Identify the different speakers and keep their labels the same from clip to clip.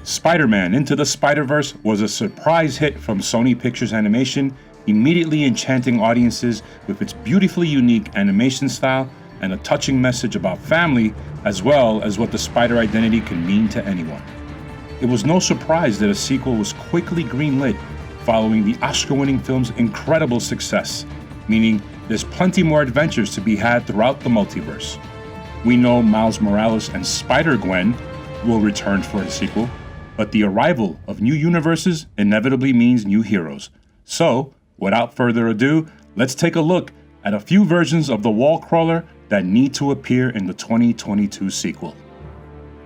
Speaker 1: Spider-Man Into the Spider-Verse was a surprise hit from Sony Pictures Animation, immediately enchanting audiences with its beautifully unique animation style and a touching message about family, as well as what the spider identity can mean to anyone. It was no surprise that a sequel was quickly greenlit following the Oscar-winning film's incredible success, meaning there's plenty more adventures to be had throughout the multiverse. We know Miles Morales and Spider-Gwen will return for a sequel, but the arrival of new universes inevitably means new heroes. So, without further ado, let's take a look at a few versions of the Wallcrawler that need to appear in the 2022 sequel.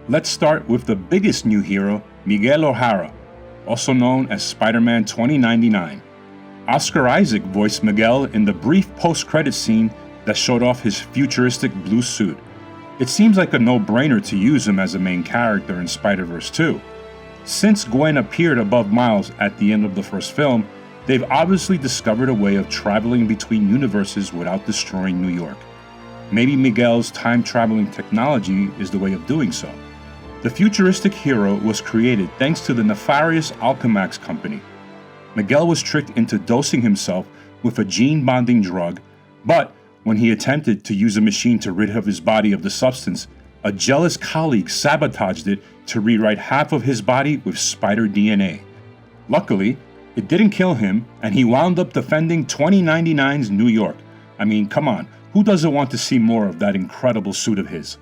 Speaker 1: Let's start with the biggest new hero, Miguel O'Hara, also known as Spider-Man 2099. Oscar Isaac voiced Miguel in the brief post-credit scene that showed off his futuristic blue suit. It seems like a no-brainer to use him as a main character in Spider-Verse 2. Since Gwen appeared above Miles at the end of the first film, they've obviously discovered a way of traveling between universes without destroying New York. Maybe Miguel's time-traveling technology is the way of doing so. The futuristic hero was created thanks to the nefarious Alchemax company. Miguel was tricked into dosing himself with a gene-bonding drug, but when he attempted to use a machine to rid his body of the substance, a jealous colleague sabotaged it to rewrite half of his body with spider DNA. Luckily, it didn't kill him, and he wound up defending 2099's New York. I mean, come on, who doesn't want to see more of that incredible suit of his?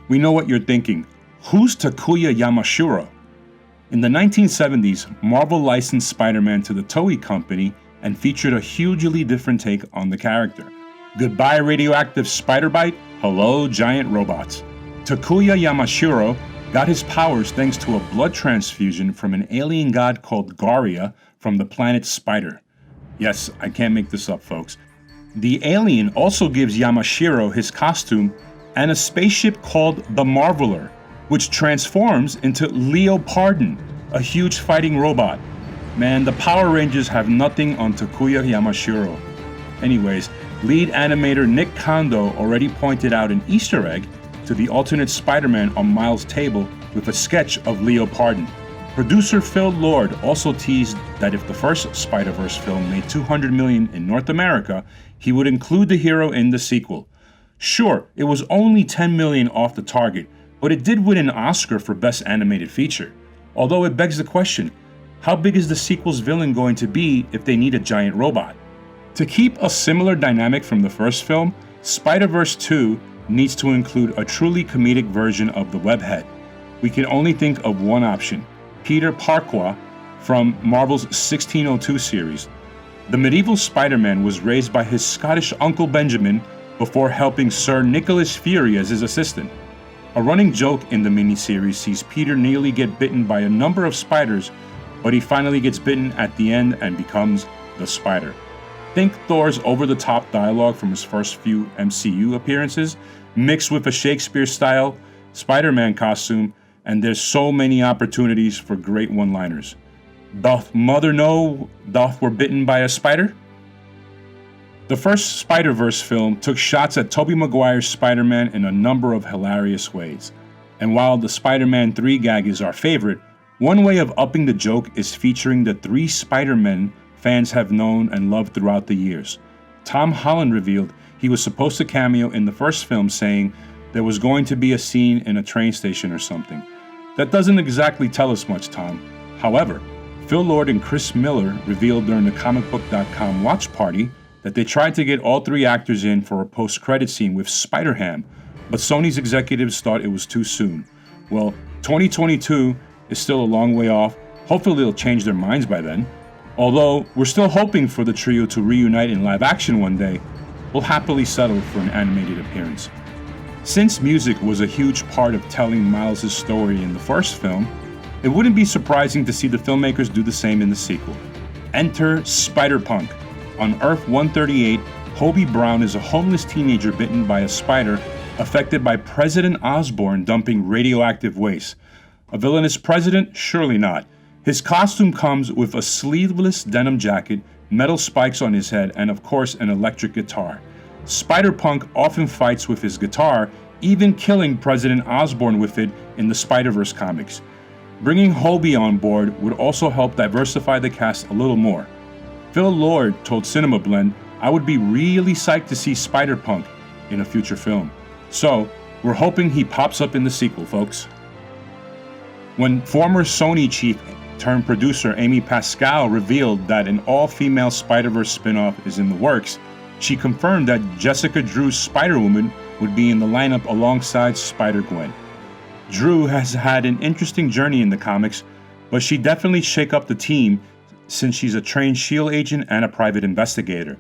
Speaker 1: We know what you're thinking. Who's Takuya Yamashiro? In the 1970s, Marvel licensed Spider-Man to the Toei company and featured a hugely different take on the character. Goodbye radioactive spider bite, hello giant robots. Takuya Yamashiro got his powers thanks to a blood transfusion from an alien god called GARFIELD from the planet Spider. Yes, I can't make this up, folks. The alien also gives Yamashiro his costume and a spaceship called the Marveler, which transforms into Leopardon, a huge fighting robot. Man, the Power Rangers have nothing on Takuya Yamashiro. Anyways, lead animator Nick Kondo already pointed out an Easter egg to the alternate Spider-Man on Miles' table with a sketch of Leopardon. Producer Phil Lord also teased that if the first Spider-Verse film made $200 million in North America, he would include the hero in the sequel. Sure, it was only $10 million off the target, but it did win an Oscar for Best Animated Feature. Although it begs the question, how big is the sequel's villain going to be if they need a giant robot? To keep a similar dynamic from the first film, Spider-Verse 2 needs to include a truly comedic version of the webhead. We can only think of one option, Peter Parquagh from Marvel's 1602 series. The medieval Spider-Man was raised by his Scottish Uncle Benjamin before helping Sir Nicholas Fury as his assistant. A running joke in the miniseries sees Peter nearly get bitten by a number of spiders, but he finally gets bitten at the end and becomes the Spider. Think Thor's over-the-top dialogue from his first few MCU appearances, mixed with a Shakespeare-style Spider-Man costume, and there's so many opportunities for great one-liners. Doth mother know doth were bitten by a spider? The first Spider-Verse film took shots at Tobey Maguire's Spider-Man in a number of hilarious ways. And while the Spider-Man 3 gag is our favorite, one way of upping the joke is featuring the 3 Spider-Men fans have known and loved throughout the years. Tom Holland revealed he was supposed to cameo in the first film, saying there was going to be a scene in a train station or something. That doesn't exactly tell us much, Tom. However, Phil Lord and Chris Miller revealed during the comicbook.com watch party that they tried to get all 3 actors in for a post-credit scene with Spider-Ham, but Sony's executives thought it was too soon. Well, 2022 is still a long way off. Hopefully they'll change their minds by then. Although we're still hoping for the trio to reunite in live action one day, we'll happily settle for an animated appearance. Since music was a huge part of telling Miles' story in the first film, it wouldn't be surprising to see the filmmakers do the same in the sequel. Enter Spider-Punk. On Earth-138, Hobie Brown is a homeless teenager bitten by a spider affected by President Osborn dumping radioactive waste. A villainous president? Surely not. His costume comes with a sleeveless denim jacket, metal spikes on his head, and of course an electric guitar. Spider-Punk often fights with his guitar, even killing President Osborn with it in the Spider-Verse comics. Bringing Hobie on board would also help diversify the cast a little more. Phil Lord told Cinema Blend, "I would be really psyched to see Spider-Punk in a future film." So, we're hoping he pops up in the sequel, folks. When former Sony chief turned producer Amy Pascal revealed that an all-female Spider-Verse spin-off is in the works, she confirmed that Jessica Drew's Spider-Woman would be in the lineup alongside Spider-Gwen. Drew has had an interesting journey in the comics, but she definitely shake up the team since she's a trained S.H.I.E.L.D. agent and a private investigator.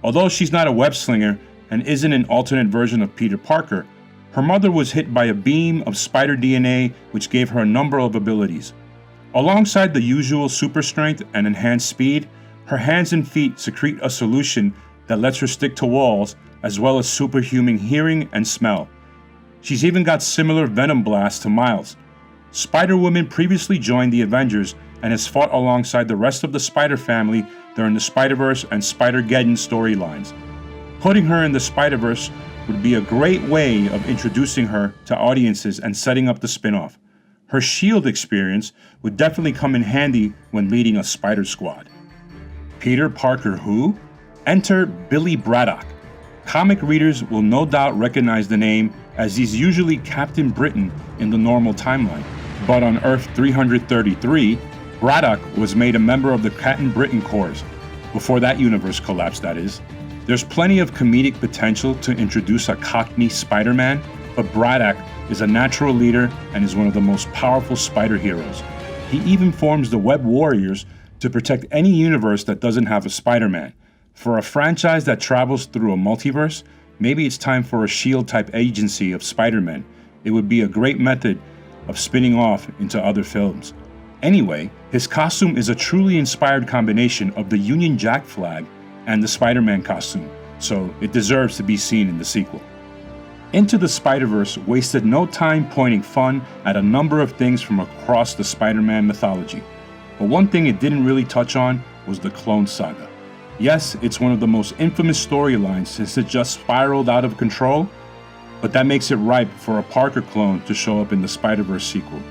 Speaker 1: Although she's not a web-slinger and isn't an alternate version of Peter Parker, her mother was hit by a beam of spider DNA which gave her a number of abilities. Alongside the usual super strength and enhanced speed, her hands and feet secrete a solution that lets her stick to walls, as well as superhuman hearing and smell. She's even got similar venom blasts to Miles. Spider-Woman previously joined the Avengers and has fought alongside the rest of the Spider family during the Spider-Verse and Spider-Geddon storylines. Putting her in the Spider-Verse would be a great way of introducing her to audiences and setting up the spin-off. Her S.H.I.E.L.D. experience would definitely come in handy when leading a Spider Squad. Peter Parker who? Enter Billy Braddock. Comic readers will no doubt recognize the name, as he's usually Captain Britain in the normal timeline. But on Earth 333, Braddock was made a member of the Captain Britain Corps, before that universe collapsed, that is. There's plenty of comedic potential to introduce a Cockney Spider-Man, but Braddock is a natural leader and is one of the most powerful spider heroes. He even forms the Web Warriors to protect any universe that doesn't have a Spider-Man. For a franchise that travels through a multiverse, maybe it's time for a S.H.I.E.L.D. type agency of Spider-Man. It would be a great method of spinning off into other films. Anyway, his costume is a truly inspired combination of the Union Jack flag and the Spider-Man costume, so it deserves to be seen in the sequel. Into the Spider-Verse wasted no time pointing fun at a number of things from across the Spider-Man mythology. But one thing it didn't really touch on was the Clone Saga. Yes, it's one of the most infamous storylines since it just spiraled out of control, but that makes it ripe for a Parker clone to show up in the Spider-Verse sequel.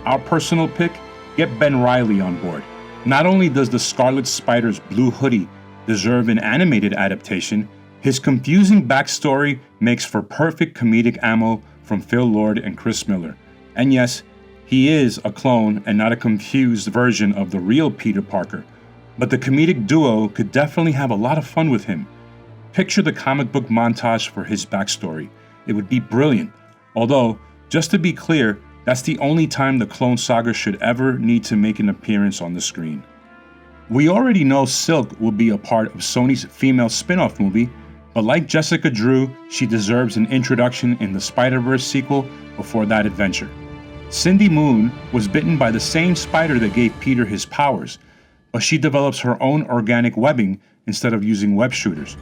Speaker 1: Our personal pick? Get Ben Reilly on board. Not only does the Scarlet Spider's blue hoodie deserve an animated adaptation, his confusing backstory makes for perfect comedic ammo from Phil Lord and Chris Miller. And yes, he is a clone and not a confused version of the real Peter Parker, but the comedic duo could definitely have a lot of fun with him. Picture the comic book montage for his backstory. It would be brilliant. Although, just to be clear, that's the only time the Clone Saga should ever need to make an appearance on the screen. We already know Silk will be a part of Sony's female spin-off movie, but like Jessica Drew, she deserves an introduction in the Spider-Verse sequel before that adventure. Cindy Moon was bitten by the same spider that gave Peter his powers, but she develops her own organic webbing instead of using web shooters.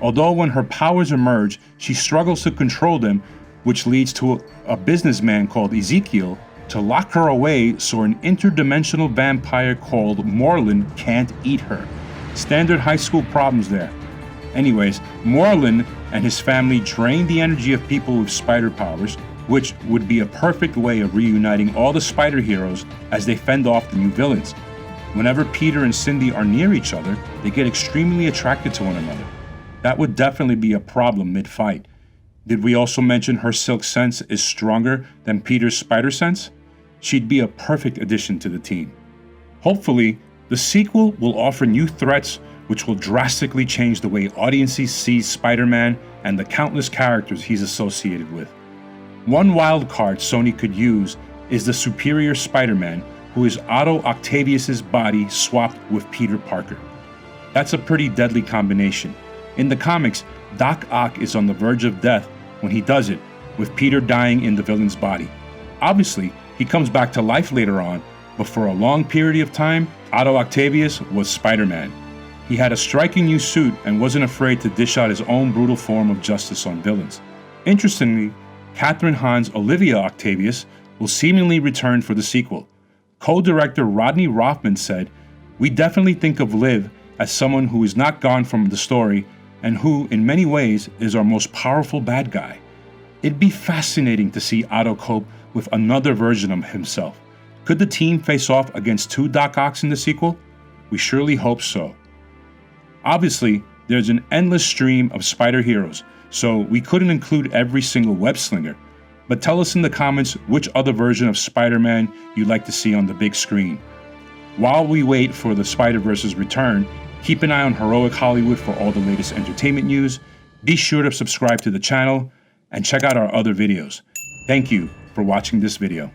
Speaker 1: Although when her powers emerge, she struggles to control them, which leads to a businessman called Ezekiel to lock her away so an interdimensional vampire called Morlun can't eat her. Standard high school problems there. Anyways, Morlun and his family drain the energy of people with spider powers, which would be a perfect way of reuniting all the spider heroes as they fend off the new villains. Whenever Peter and Cindy are near each other, they get extremely attracted to one another. That would definitely be a problem mid-fight. Did we also mention her silk sense is stronger than Peter's spider sense? She'd be a perfect addition to the team. Hopefully, the sequel will offer new threats which will drastically change the way audiences see Spider-Man and the countless characters he's associated with. One wild card Sony could use is the superior Spider-Man, who is Otto Octavius's body swapped with Peter Parker. That's a pretty deadly combination. In the comics, Doc Ock is on the verge of death when he does it, with Peter dying in the villain's body. Obviously, he comes back to life later on, but for a long period of time, Otto Octavius was Spider-Man. He had a striking new suit and wasn't afraid to dish out his own brutal form of justice on villains. Interestingly, Kathryn Hahn's Olivia Octavius will seemingly return for the sequel. Co-director Rodney Rothman said, "We definitely think of Liv as someone who is not gone from the story and who, in many ways, is our most powerful bad guy. It'd be fascinating to see Otto cope with another version of himself. Could the team face off against two Doc Ocks in the sequel? We surely hope so. Obviously, there's an endless stream of spider heroes, so we couldn't include every single web slinger, but tell us in the comments which other version of Spider-Man you'd like to see on the big screen. While we wait for the Spider-Verse's return, keep an eye on Heroic Hollywood for all the latest entertainment news. Be sure to subscribe to the channel and check out our other videos. Thank you for watching this video.